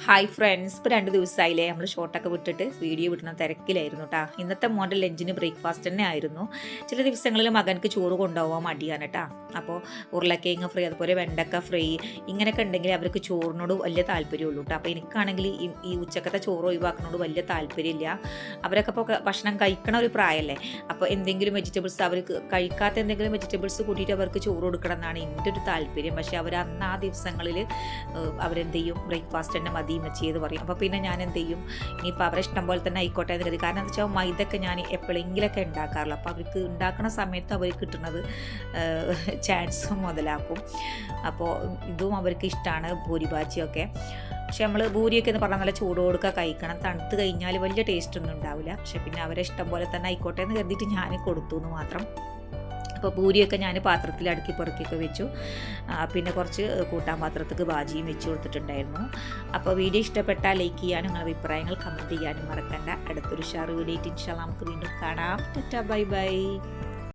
Hi friends, ഇപ്പോൾ 2 ദിവസമായില്ലേ നമ്മൾ ഷോർട്ടൊക്കെ വിട്ടിട്ട് വീഡിയോ വിടുന്ന തിരക്കിലായിരുന്നു കേട്ടോ. ഇന്നത്തെ മോൻ്റെ ലഞ്ചിന് ബ്രേക്ക്ഫാസ്റ്റ് തന്നെ ആയിരുന്നു. ചില ദിവസങ്ങളിൽ മകനക്ക് ചോറ് കൊണ്ടുപോകാൻ മടിയാണ് കേട്ടോ. അപ്പോൾ ഉരുളക്കിഴങ്ങ് ഫ്രൈ, അതുപോലെ വെണ്ടക്ക ഫ്രൈ ഇങ്ങനെയൊക്കെ ഉണ്ടെങ്കിൽ അവർക്ക് ചോറിനോട് വലിയ താല്പര്യമുള്ളൂ കേട്ടോ. അപ്പോൾ എനിക്കാണെങ്കിൽ ഈ ഉച്ചക്കത്തെ ചോറ് ഒഴിവാക്കുന്നതോട് വലിയ താല്പര്യമില്ല. അവരൊക്കെ ഇപ്പോൾ ഭക്ഷണം കഴിക്കണ ഒരു പ്രായമല്ലേ. അപ്പോൾ എന്തെങ്കിലും വെജിറ്റബിൾസ് അവർക്ക് കഴിക്കാത്ത എന്തെങ്കിലും വെജിറ്റബിൾസ് കൂട്ടിയിട്ട് അവർക്ക് ചോറ് കൊടുക്കണം എന്നാണ് എൻ്റെ ഒരു താല്പര്യം. പക്ഷേ അവർ അന്ന് ആ ദിവസങ്ങളിൽ അവരെന്ത് ചെയ്യും, ബ്രേക്ക്ഫാസ്റ്റ് തന്നെ മതി ചെയ്ത് പറയും. അപ്പോൾ പിന്നെ ഞാൻ എന്ത് ചെയ്യും, ഇനിയിപ്പോൾ അവരെ ഇഷ്ടം പോലെ തന്നെ ആയിക്കോട്ടെ എന്ന് കരുതി. കാരണം എന്താ വെച്ചാൽ മൈദൊക്കെ ഞാൻ എപ്പോഴെങ്കിലൊക്കെ ഉണ്ടാക്കാറുള്ളൂ. അപ്പോൾ അവർക്ക് ഉണ്ടാക്കുന്ന സമയത്ത് അവർ കിട്ടുന്നത് ചാൻസ് മുതലാക്കും. അപ്പോൾ ഇതും അവർക്ക് ഇഷ്ടമാണ്, പൂരി ഭാജിയൊക്കെ. പക്ഷെ നമ്മൾ ഭൂരിയൊക്കെ എന്ന് പറഞ്ഞാൽ നല്ല ചൂടോടുക്കുക കഴിക്കണം. തണുത്ത് കഴിഞ്ഞാൽ വലിയ ടേസ്റ്റ് ഒന്നും ഉണ്ടാവില്ല. പക്ഷെ പിന്നെ അവരെ ഇഷ്ടം പോലെ തന്നെ ആയിക്കോട്ടെ എന്ന് കരുതിയിട്ട് ഞാൻ കൊടുത്തു എന്ന് മാത്രം. അപ്പോൾ പൂരിയൊക്കെ ഞാൻ പാത്രത്തിൽ അടുക്കി പെറുക്കിയൊക്കെ വെച്ചു. പിന്നെ കുറച്ച് കൂട്ടാൻ പാത്രത്തേക്ക് ഭാജിയും വെച്ച് കൊടുത്തിട്ടുണ്ടായിരുന്നു. അപ്പോൾ വീഡിയോ ഇഷ്ടപ്പെട്ടാൽ ലൈക്ക് ചെയ്യാനും നിങ്ങളുടെ അഭിപ്രായങ്ങൾ കമൻറ്റ് ചെയ്യാനും മറക്കണ്ട. അടുത്തൊരു ഷെയർ വീഡിയോ ഇൻഷാ അല്ലാഹ് നമുക്ക് വീണ്ടും കാണാം. Tata, bye bye.